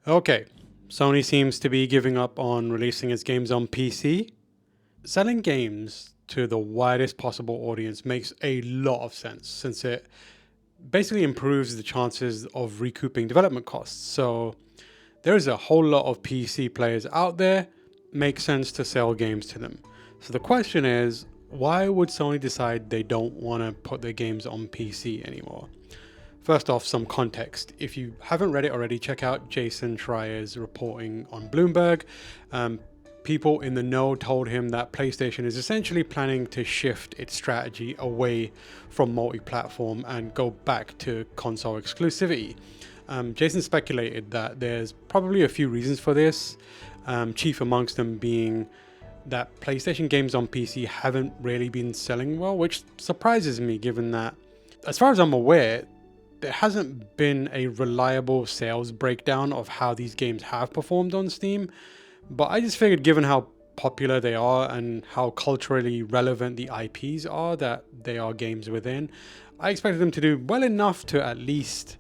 Okay, Sony seems to be giving up on releasing its games on PC. Selling games to the widest possible audience makes a lot of sense since it basically improves the chances of recouping development costs. So there's a whole lot of PC players out there, makes sense to sell games to them. So the question is, why would Sony decide they don't want to put their games on PC anymore? First off, some context. If you haven't read it already, check out Jason Schreier's reporting on Bloomberg. People in the know told him that PlayStation is essentially planning to shift its strategy away from multi-platform and go back to console exclusivity. Jason speculated that there's probably a few reasons for this, chief amongst them being that PlayStation games on PC haven't really been selling well, which surprises me given that, as far as I'm aware, there hasn't been a reliable sales breakdown of how these games have performed on Steam. But I just figured, given how popular they are and how culturally relevant the IPs are that they are games within, I expected them to do well enough to at least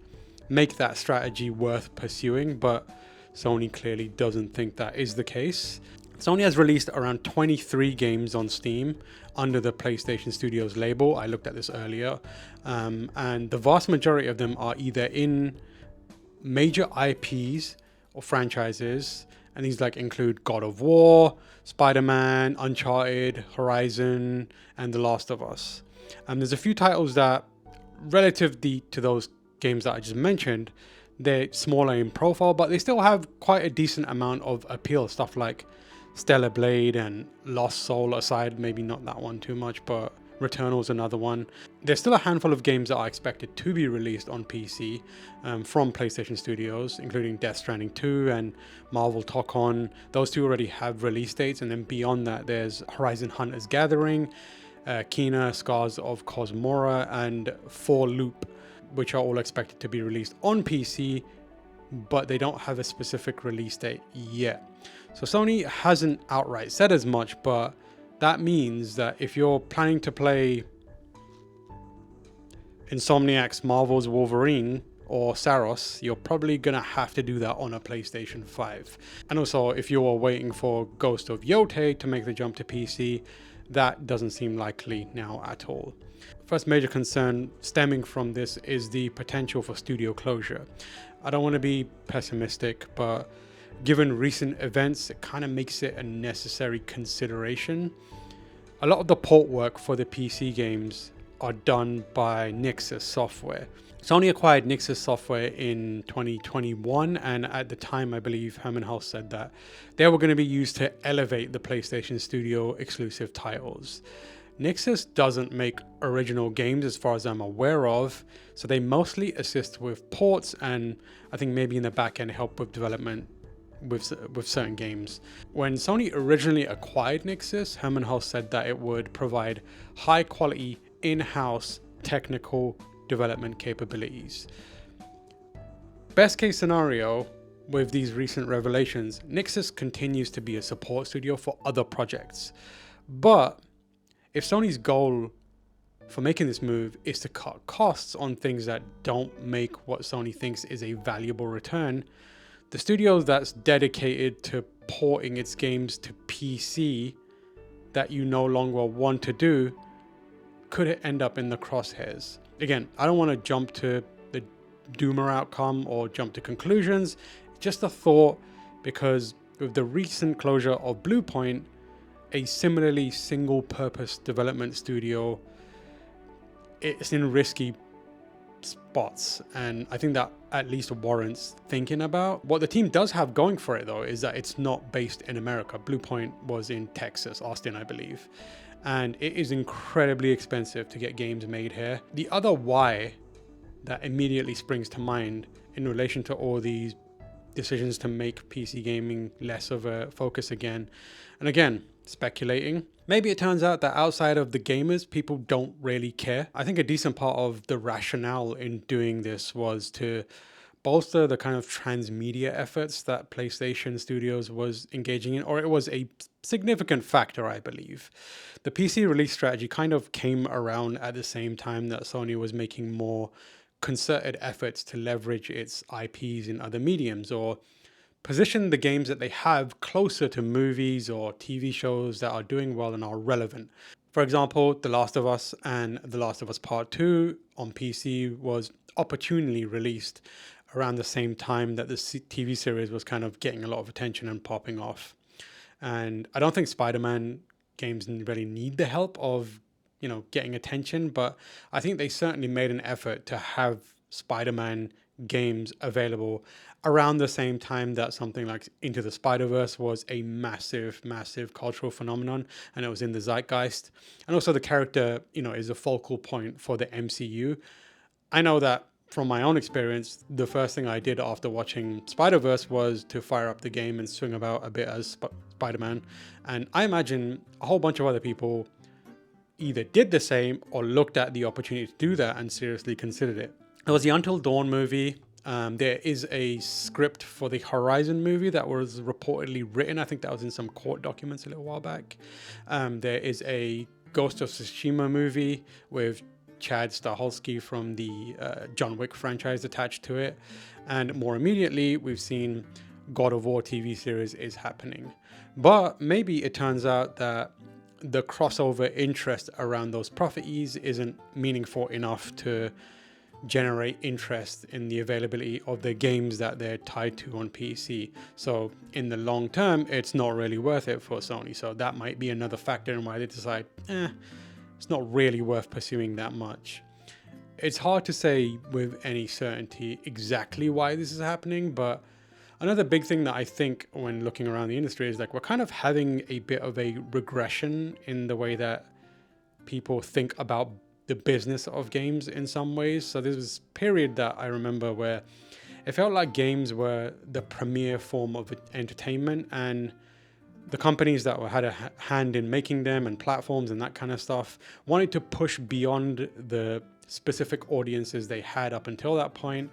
make that strategy worth pursuing. But Sony clearly doesn't think that is the case. Sony has released around 23 games on Steam under the PlayStation Studios label. I looked at this earlier. And the vast majority of them are either in major IPs or franchises. And these include God of War, Spider-Man, Uncharted, Horizon, and The Last of Us. And there's a few titles that, relative to those games that I just mentioned, they're smaller in profile, but they still have quite a decent amount of appeal. Stuff like Stellar Blade and Lost Soul aside, maybe not that one too much, but Returnal's another one. There's still a handful of games that are expected to be released on PC from PlayStation Studios, including Death Stranding 2 and Marvel Tokon. Those two already have release dates, and then beyond that, there's Horizon Hunter's Gathering, Kena, Scars of Cosmora, and For Loop, which are all expected to be released on PC, but they don't have a specific release date yet. So Sony hasn't outright said as much, but that means that if you're planning to play Insomniac's Marvel's Wolverine or Saros, you're probably gonna have to do that on a PlayStation 5. And also, if you are waiting for Ghost of Yotei to make the jump to PC, that doesn't seem likely now at all. First major concern stemming from this is the potential for studio closure. I don't want to be pessimistic, but given recent events, it kind of makes it a necessary consideration. A lot of the port work for the PC games are done by Nixxes Software. Sony acquired Nixxes Software in 2021, and at the time, I believe Herman Hulst said that they were going to be used to elevate the PlayStation Studio exclusive titles. Nixxes doesn't make original games as far as I'm aware of, so they mostly assist with ports and I think maybe in the back end help with development with certain games. When Sony originally acquired Nixxes, Herman Hulst said that it would provide high quality in-house technical development capabilities. Best case scenario, with these recent revelations, Nixxes continues to be a support studio for other projects. But if Sony's goal for making this move is to cut costs on things that don't make what Sony thinks is a valuable return, the studio that's dedicated to porting its games to PC that you no longer want to do could end up in the crosshairs. Again, I don't want to jump to the doomer outcome or jump to conclusions. Just a thought, because with the recent closure of Bluepoint, a similarly single-purpose development studio, it's in risky spots, and I think that at least warrants thinking about. What the team does have going for it, though, is that it's not based in America. Bluepoint was in Texas, Austin, I believe, and it is incredibly expensive to get games made here. The other why that immediately springs to mind in relation to all these decisions to make PC gaming less of a focus again, and again, speculating, maybe it turns out that outside of the gamers, people don't really care. I think a decent part of the rationale in doing this was to bolster the kind of transmedia efforts that PlayStation Studios was engaging in, or it was a significant factor, I believe. The PC release strategy kind of came around at the same time that Sony was making more concerted efforts to leverage its IPs in other mediums, or position the games that they have closer to movies or TV shows that are doing well and are relevant. For example, The Last of Us and The Last of Us Part 2 on PC was opportunely released around the same time that the TV series was kind of getting a lot of attention and popping off. And I don't think Spider-Man games really need the help of, getting attention, but I think they certainly made an effort to have Spider-Man games available around the same time that something like Into the Spider-Verse was a massive, massive cultural phenomenon, and it was in the zeitgeist. And also the character, is a focal point for the MCU. I know that from my own experience, the first thing I did after watching Spider-Verse was to fire up the game and swing about a bit as Spider-Man. And I imagine a whole bunch of other people either did the same or looked at the opportunity to do that and seriously considered it. There was the Until Dawn movie. There is a script for the Horizon movie that was reportedly written. I think that was in some court documents a little while back. There is a Ghost of Tsushima movie with Chad Stahelski from the John Wick franchise attached to it. And more immediately, we've seen God of War TV series is happening. But maybe it turns out that the crossover interest around those properties isn't meaningful enough to generate interest in the availability of the games that they're tied to on PC. So in the long term, it's not really worth it for Sony. So that might be another factor in why they decide, it's not really worth pursuing that much. It's hard to say with any certainty exactly why this is happening, but another big thing that I think when looking around the industry is like we're kind of having a bit of a regression in the way that people think about the business of games in some ways. So there was a period that I remember where it felt like games were the premier form of entertainment, and the companies that had a hand in making them and platforms and that kind of stuff wanted to push beyond the specific audiences they had up until that point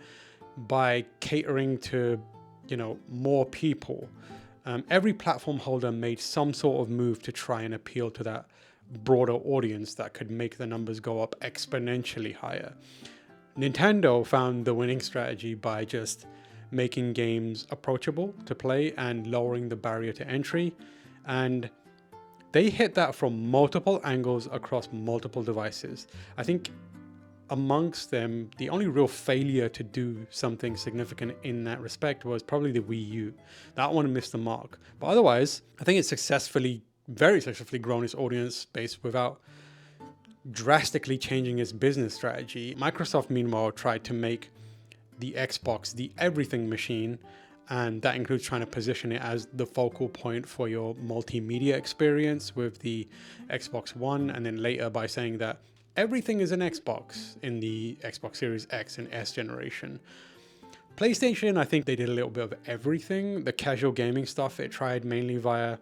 by catering to, more people. Every platform holder made some sort of move to try and appeal to that broader audience that could make the numbers go up exponentially higher. Nintendo found the winning strategy by just making games approachable to play and lowering the barrier to entry. And they hit that from multiple angles across multiple devices. I think amongst them, the only real failure to do something significant in that respect was probably the Wii U. That one missed the mark. But otherwise, I think it's very successfully grown its audience base without drastically changing its business strategy. Microsoft, meanwhile, tried to make the Xbox the everything machine, and that includes trying to position it as the focal point for your multimedia experience with the Xbox One, and then later by saying that everything is an Xbox in the Xbox Series X and S generation. PlayStation, I think they did a little bit of everything. The casual gaming stuff it tried mainly via,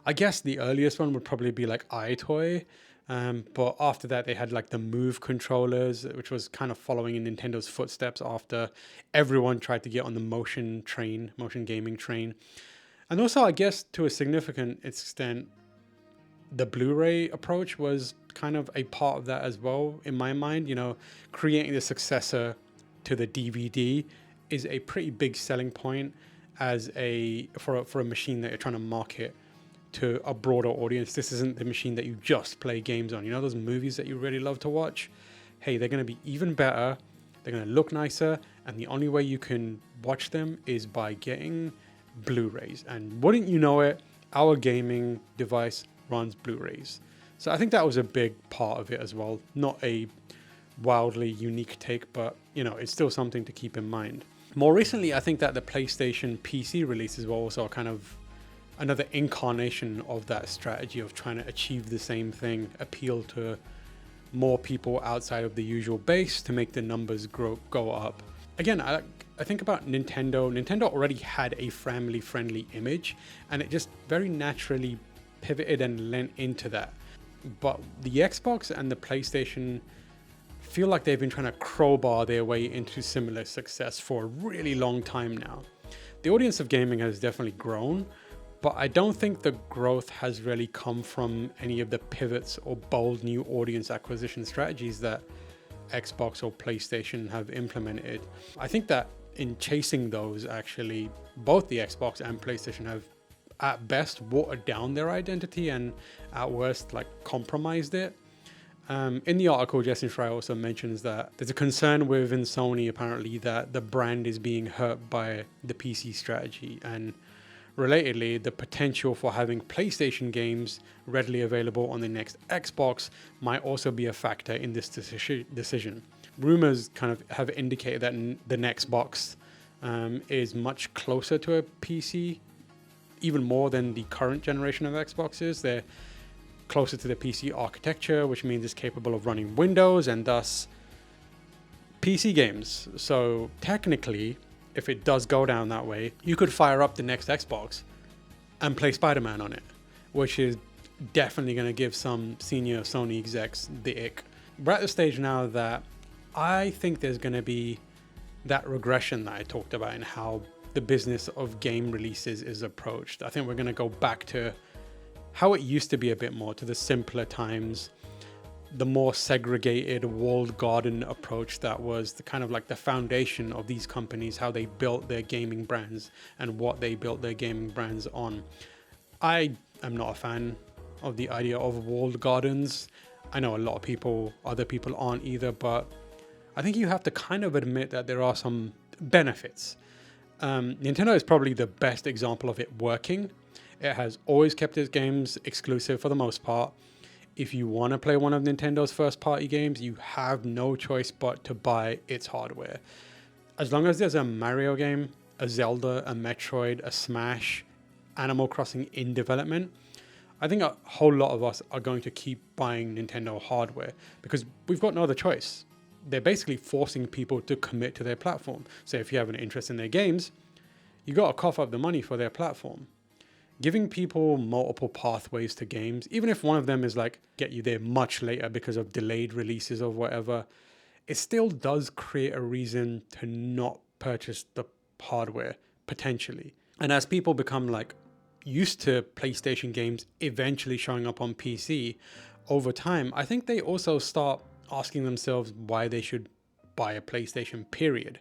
I guess the earliest one would probably be like iToy. But after that, they had like the Move controllers, which was kind of following in Nintendo's footsteps after everyone tried to get on the motion gaming train. And also, I guess to a significant extent, the Blu-ray approach was kind of a part of that as well, in my mind. Creating the successor to the DVD is a pretty big selling point for a machine that you're trying to market to a broader audience. This isn't the machine that you just play games on. Those movies that you really love to watch? Hey, they're going to be even better. They're going to look nicer. And the only way you can watch them is by getting Blu-rays. And wouldn't you know it, our gaming device runs Blu-rays. So I think that was a big part of it as well. Not a wildly unique take, but it's still something to keep in mind. More recently, I think that the PlayStation PC releases were also kind of another incarnation of that strategy of trying to achieve the same thing, appeal to more people outside of the usual base to make the numbers go up. Again, I think about Nintendo. Nintendo already had a family-friendly image, and it just very naturally pivoted and lent into that. But the Xbox and the PlayStation feel like they've been trying to crowbar their way into similar success for a really long time now. The audience of gaming has definitely grown, but I don't think the growth has really come from any of the pivots or bold new audience acquisition strategies that Xbox or PlayStation have implemented. I think that in chasing those, actually, both the Xbox and PlayStation have at best watered down their identity and at worst like compromised it. In the article, Justin Fry also mentions that there's a concern within Sony apparently that the brand is being hurt by the PC strategy, and relatedly, the potential for having PlayStation games readily available on the next Xbox might also be a factor in this decision. Rumors kind of have indicated that the next box is much closer to a PC, even more than the current generation of Xboxes. They're closer to the PC architecture, which means it's capable of running Windows and thus PC games. So technically, if it does go down that way, you could fire up the next Xbox and play Spider-Man on it, which is definitely going to give some senior Sony execs the ick. We're at the stage now that I think there's going to be that regression that I talked about in how the business of game releases is approached. I think we're going to go back to how it used to be a bit more, to the simpler times, the more segregated walled garden approach that was the kind of like the foundation of these companies, how they built their gaming brands and what they built their gaming brands on. I am not a fan of the idea of walled gardens. I know a lot of other people aren't either, but I think you have to kind of admit that there are some benefits. Nintendo is probably the best example of it working. It has always kept its games exclusive for the most part. If you want to play one of Nintendo's first party games, you have no choice but to buy its hardware. As long as there's a Mario game, a Zelda, a Metroid, a Smash, Animal Crossing in development, I think a whole lot of us are going to keep buying Nintendo hardware because we've got no other choice. They're basically forcing people to commit to their platform. So if you have an interest in their games, you got to cough up the money for their platform. Giving people multiple pathways to games, even if one of them is like get you there much later because of delayed releases or whatever, it still does create a reason to not purchase the hardware potentially. And as people become like used to PlayStation games eventually showing up on PC over time, I think they also start asking themselves why they should buy a PlayStation, period.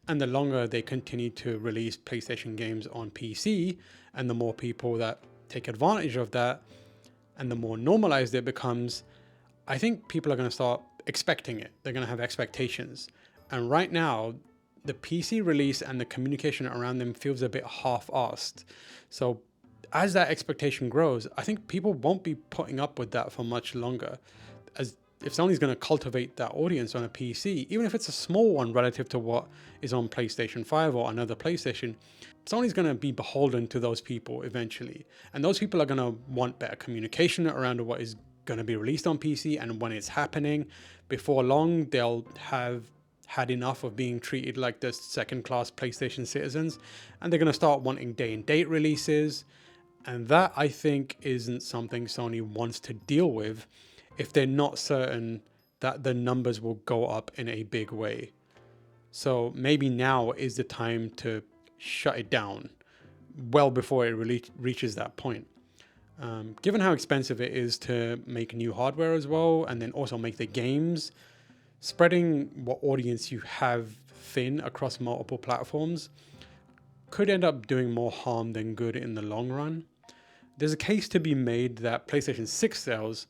And the longer they continue to release PlayStation games on PC, and the more people that take advantage of that, and the more normalized it becomes, I think people are going to start expecting it. They're going to have expectations. And right now, the PC release and the communication around them feels a bit half-assed. So as that expectation grows, I think people won't be putting up with that for much longer. As if Sony's going to cultivate that audience on a PC, even if it's a small one relative to what is on PlayStation 5 or another PlayStation, Sony's going to be beholden to those people eventually. And those people are going to want better communication around what is going to be released on PC and when it's happening. Before long, they'll have had enough of being treated like the second-class PlayStation citizens, and they're going to start wanting day-and-date releases. And that, I think, isn't something Sony wants to deal with if they're not certain that the numbers will go up in a big way. So maybe now is the time to shut it down well before it really reaches that point. Given how expensive it is to make new hardware as well, and then also make the games, spreading what audience you have thin across multiple platforms could end up doing more harm than good in the long run. There's a case to be made that PlayStation 6 sales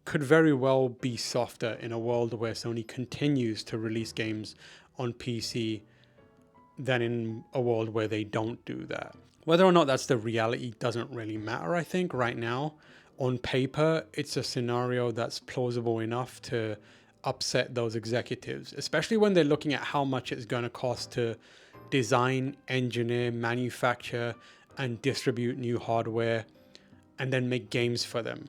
could very well be softer in a world where Sony continues to release games on PC than in a world where they don't do that. Whether or not that's the reality doesn't really matter, I think, right now. On paper, it's a scenario that's plausible enough to upset those executives, especially when they're looking at how much it's going to cost to design, engineer, manufacture, and distribute new hardware, and then make games for them.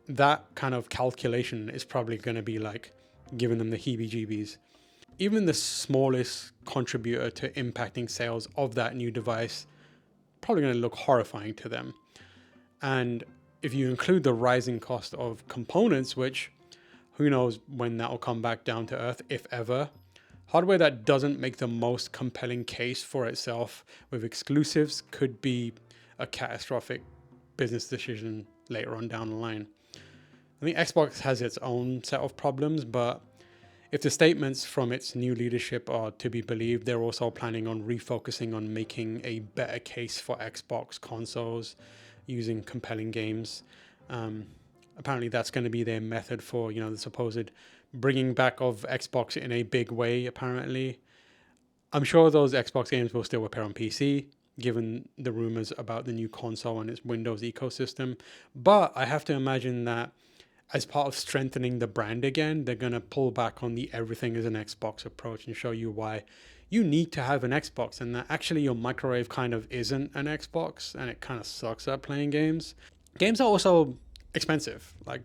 That kind of calculation is probably going to be like giving them the heebie-jeebies. Even the smallest contributor to impacting sales of that new device probably going to look horrifying to them. And if you include the rising cost of components, which who knows when that will come back down to earth, if ever, hardware that doesn't make the most compelling case for itself with exclusives could be a catastrophic business decision later on down the line. I think Xbox has its own set of problems, but If the statements from its new leadership are to be believed, they're also planning on refocusing on making a better case for Xbox consoles using compelling games. Apparently that's going to be their method for, the supposed bringing back of Xbox in a big way, apparently. I'm sure those Xbox games will still appear on PC, given the rumors about the new console and its Windows ecosystem. But I have to imagine that as part of strengthening the brand again, they're going to pull back on the everything is an Xbox approach and show you why you need to have an Xbox, and that actually your microwave kind of isn't an Xbox and it kind of sucks at playing games. Games are also expensive. Like,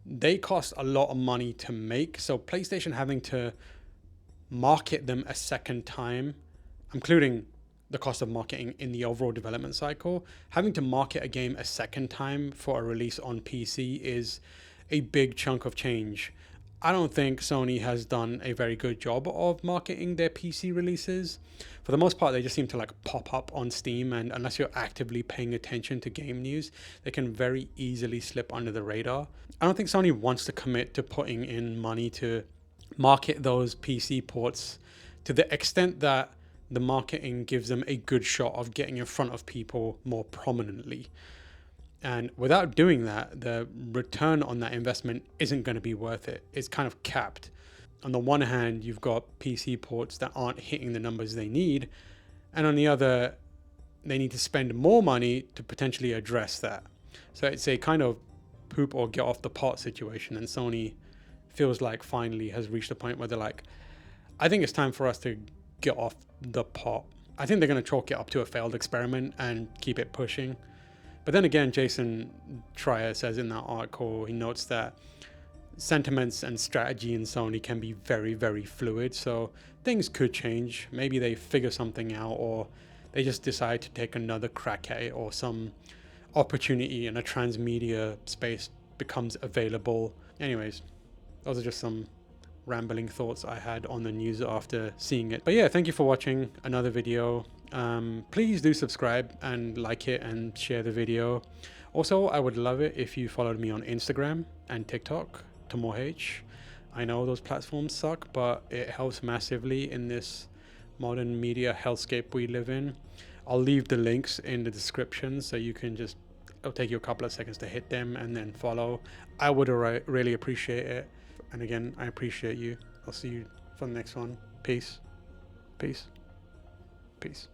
they cost a lot of money to make. So PlayStation having to market them a second time, including the cost of marketing in the overall development cycle, having to market a game a second time for a release on PC is a big chunk of change. I don't think Sony has done a very good job of marketing their PC releases. For the most part, they just seem to like pop up on Steam, and unless you're actively paying attention to game news, they can very easily slip under the radar. I don't think Sony wants to commit to putting in money to market those PC ports to the extent that the marketing gives them a good shot of getting in front of people more prominently. And without doing that, the return on that investment isn't going to be worth it. It's kind of capped. On the one hand, you've got PC ports that aren't hitting the numbers they need. And on the other, they need to spend more money to potentially address that. So it's a kind of poop or get off the pot situation. And Sony feels like finally has reached a point where they're like, I think it's time for us to get off the pot. I think they're going to chalk it up to a failed experiment and keep it pushing. But then again, Jason Schreier says in that article, he notes that sentiments and strategy in Sony can be very, very fluid. So things could change. Maybe they figure something out, or they just decide to take another crack at it, or some opportunity in a transmedia space becomes available. Anyways, those are just some rambling thoughts I had on the news after seeing it. But yeah, thank you for watching another video. Please do subscribe and like it and share the video. Also, I would love it if you followed me on Instagram and TikTok, Tamoor. I know those platforms suck, but it helps massively in this modern media hellscape we live in. I'll leave the links in the description so you can just, it'll take you a couple of seconds to hit them and then follow. I would really appreciate it. And again, I appreciate you. I'll see you for the next one. Peace. Peace. Peace.